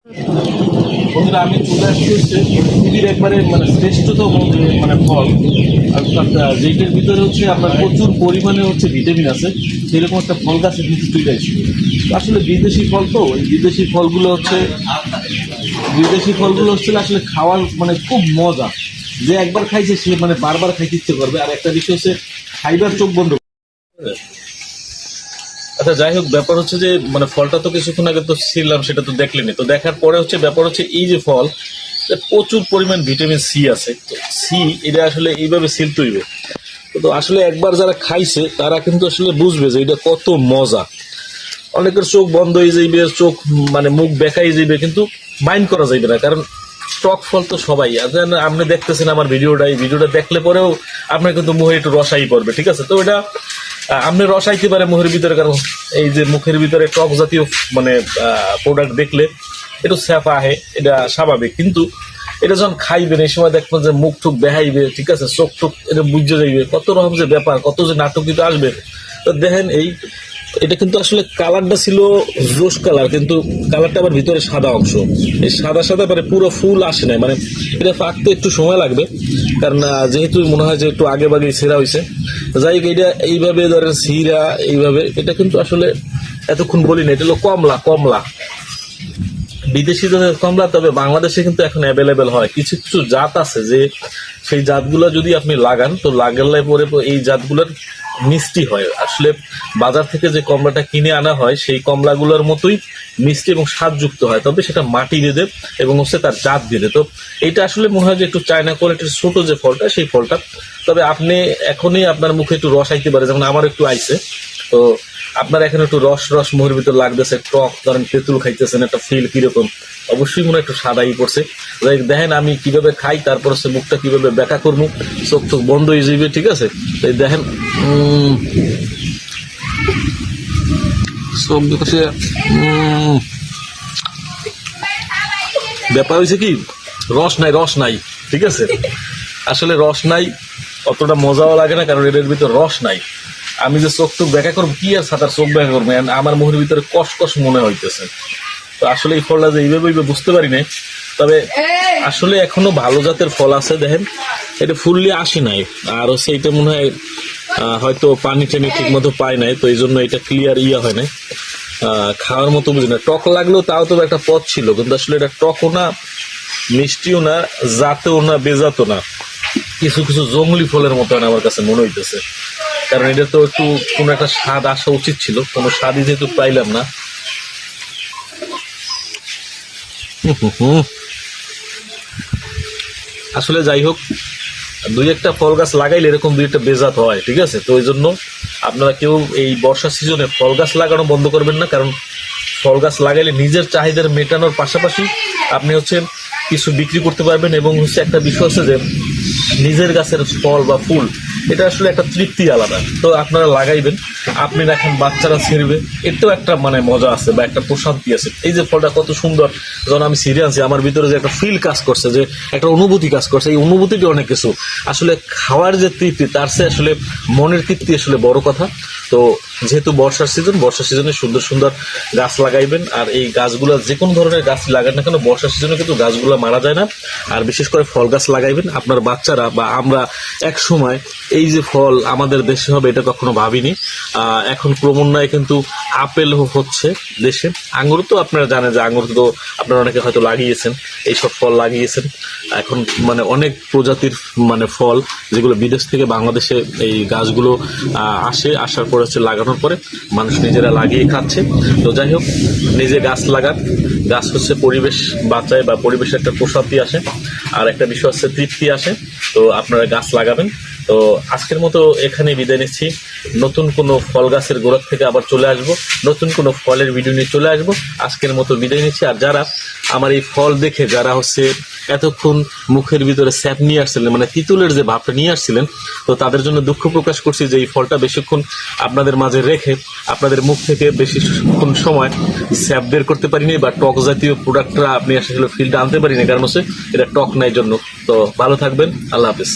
বন্ধুরা আমি চলে আসছি হচ্ছে পৃথিবীর একবারে মানে শ্রেষ্ঠতম মানে ফল, অর্থাৎ যেটার ভিতরে হচ্ছে আপনার প্রচুর পরিমাণে হচ্ছে ভিটামিন আছে, সেরকম একটা ফল গাছের কিন্তু চলে আসছে। আসলে বিদেশি ফল, তো এই বিদেশি ফলগুলো হচ্ছে আসলে খাওয়ার মানে খুব মজা। যে একবার খাইছে সে মানে বারবার খাইতে ইচ্ছে করবে। আর একটা বিষয় হচ্ছে খাইবার চোখ বন্ধ। আচ্ছা, যাই হোক, ব্যাপার হচ্ছে যে মানে ফলটা তো কিছুক্ষণ আগে তো ছিলাম, সেটা তো দেখলেনি। তো দেখার পরে হচ্ছে ব্যাপার হচ্ছে এই যে ফল, প্রচুর পরিমাণ ভিটামিন সি আছে। তো সি এটা আসলে এইভাবে সিল তৈরি। তো আসলে একবার যারা খাইছে তারা কিন্তু আসলে বুঝবে যে এটা কত মজা। অনেকের চোখ বন্ধ হয়ে যাইবে, চোখ মানে মুখ বেঁকাই যাইবে, কিন্তু মাইন্ড করা যাইবে না, কারণ টক ফল তো সবাই। আপনি দেখতেছেন আমার ভিডিওটা, এই ভিডিওটা দেখলে পরেও আপনার কিন্তু মুখে একটু রসাই পড়বে, ঠিক আছে? তো এটা আপনি রসাইতে পারে মুখের ভিতরে, কারণ এই যে মুখের ভিতরে টক জাতীয় মানে প্রোডাক্ট দেখলে একটু স্যাফা আহে, এটা স্বাভাবিক। কিন্তু এটা যখন খাইবেন এই সময় দেখবেন যে মুখ টুক বেহাইবে, ঠিক আছে, চোখ টুক এটা বুঝে যাইবে, কত রকম যে ব্যাপার, কত যে নাটকিত আসবে। তো দেখেন এটা কিন্তু আসলে কালারটা ছিল রোজ কালার, কিন্তু কালারটা আবার ভিতরে সাদা অংশ। এই সাদা সাদা মানে পুরো ফুল আসে নাই, মানে এটা পাকতে একটু সময় লাগবে, কারণ যেহেতু মনে হয় যে একটু আগে বাগে ছেঁড়া হয়েছে। যাই হোক, এটা এইভাবে ধরেন সিরা এইভাবে, এটা কিন্তু আসলে এতক্ষণ বলি না, এটা হলো কমলা। বিদেশি জাতের কমলা, তবে বাংলাদেশে কিন্তু এখন অ্যাভেলেবেল হয়। কিছু কিছু জাত আছে যে সেই জাতগুলো যদি আপনি লাগান, তো লাগালে পরে এই জাতগুলোর মিষ্টি হয়। আসলে বাজার থেকে যে কমলাটা কিনে আনা হয় সেই কমলাগুলোর মতোই মিষ্টি এবং স্বাদযুক্ত হয়, তবে সেটা মাটি বেঁধে এবং হচ্ছে তার জাত বেঁধে। তো এইটা আসলে মনে হয় যে একটু চায়না কোয়ালিটির ছোট যে ফলটা, সেই ফলটা। তবে আপনি এখনই আপনার মুখে একটু রস আইতে পারে, যেমন আমার একটু আইছে। তো আপনার এখানে একটু রস মুখের ভিতর লাগতেছে, টক, ধরেন তেঁতুল খাইতেছেন, একটা ফিল কিরকম, অবশ্যই মনে একটু সাদাই পড়ছে। দেখেন আমি কিভাবে খাই, তারপর হচ্ছে মুখটা কিভাবে ব্যাকা করবো, চোখ চোখ বন্ধ হয়ে যাবে, ঠিক আছে? এই দেখেন চোখ দেখছে। ব্যাপার হয়েছে কি, রস নাই, ঠিক আছে? আসলে রস নাই, অতটা মজাও লাগে না, কারণ এটার ভিতর রস নাই। আমি যে চোখ টুক ব্যাখ্যা করবো, কি আর সাঁতার চোখ ব্যাখ্যা করবো, আমার মুখের ভিতরে কষ মনে হইতেছে। তো আসলে এই ফলটা যে এইভাবে বুঝতে পারি নাই। তবে আসলে এখনো ভালো জাতের ফল আছে। দেখেন এটা ফুললি আসে নাই, আর হচ্ছে এটা মনে হয় হয়তো পানি টানি ঠিক মতো পায় নাই, তো এই জন্য এটা ক্লিয়ার হয় নাই, খাওয়ার মতো বুঝি না। টক লাগলেও তাও তো একটা পথ ছিল, কিন্তু আসলে এটা টকও না, মিষ্টিও না, জাতেও না, বেজাতও না, কিছু কিছু জঙ্গলি ফলের মতো আমার কাছে মনে হইতেছে। কারণ এটা তো একটু কোনো একটা স্বাদ আসা উচিত ছিল, কোনো স্বাদই যেহেতু পাইলাম না। আসলে যাই হোক, দুই একটা ফল গাছ লাগাইলে এরকম দুই একটা বেজাত হয়, ঠিক আছে? তো ওই জন্য আপনারা কেউ এই বর্ষা সিজনে ফল গাছ লাগানো বন্ধ করবেন না, কারণ ফল গাছ লাগাইলে নিজের চাহিদা মেটানোর পাশাপাশি আপনি হচ্ছে কিছু বিক্রি করতে পারবেন, এবং হচ্ছে একটা বিষয় হচ্ছে যে নিজের গাছের ফল বা ফুল, এটা আসলে একটা তৃপ্তি আলাদা। তো আপনারা লাগাইবেন, আপনি রাখেন, বাচ্চারা ছেড়বে, এটাও একটা মানে মজা আছে বা একটা প্রশান্তি আছে। এই যে ফলটা কত সুন্দর, যখন আমি ছিঁড়ে আনছি আমার ভিতরে যে একটা ফিল কাজ করছে, যে একটা অনুভূতি কাজ করছে, এই অনুভূতিটি অনেক কিছু। আসলে খাওয়ার যে তৃপ্তি, তার চেয়ে আসলে মনের তৃপ্তি আসলে বড় কথা। তো যেহেতু বর্ষার সিজনে সুন্দর সুন্দর গাছ লাগাইবেন। আর এই গাছগুলো, যে কোনো ধরনের গাছ লাগান না কেন, বর্ষার সিজনে কিন্তু গাছগুলো মারা যায় না। আর বিশেষ করে ফল গাছ লাগাইবেন। আপনার বাচ্চারা বা আমরা এক সময় এই যে ফল আমাদের দেশে হবে এটা কখনো ভাবিনি। এখন ক্রমান্বয়ে কিন্তু আপেল হচ্ছে দেশে, আঙুর তো আপনারা জানেন যে আঙুর তো আপনারা অনেকে হয়তো লাগিয়েছেন, এইসব ফল লাগিয়েছেন। এখন মানে অনেক প্রজাতির মানে ফল যেগুলো বিদেশ থেকে বাংলাদেশে এই গাছগুলো আসার পরে হচ্ছে লাগানোর পরে মানুষ নিজেরা লাগিয়ে খাচ্ছে। তো যাই হোক, নিজে গাছ লাগান। গাছ হচ্ছে পরিবেশ বাঁচায় বা পরিবেশের একটা প্রশান্তি আসে, আর একটা বিষয় হচ্ছে তৃপ্তি আসে। তো আপনারা গাছ লাগাবেন। তো আজকের মতো এখানে বিদায় নিচ্ছি। নতুন কোনো ফল গাছের গোড়ার থেকে আবার চলে আসবো, নতুন কোনো ফলের ভিডিও নিয়ে চলে আসবো। আজকের মতো বিদায় নিচ্ছি। আর যারা আমার এই ফল দেখে যারা হচ্ছে এতক্ষণ মুখের ভিতরে স্যাপ নিয়ে আসছিলেন, মানে তিতুলের যে ভাবটা নিয়ে আসছিলেন, তো তাদের জন্য দুঃখ প্রকাশ করছি যে এই ফলটা বেশিক্ষণ আপনাদের মাঝে রেখে আপনাদের মুখ থেকে বেশিক্ষণ সময় স্যাপ বের করতে পারিনি, বা টক জাতীয় প্রোডাক্টটা আপনি আসলে ফিলটা আনতে পারিনি, কারণ হচ্ছে এটা টক নাই জন্য। তো ভালো থাকবেন, আল্লাহ হাফেজ।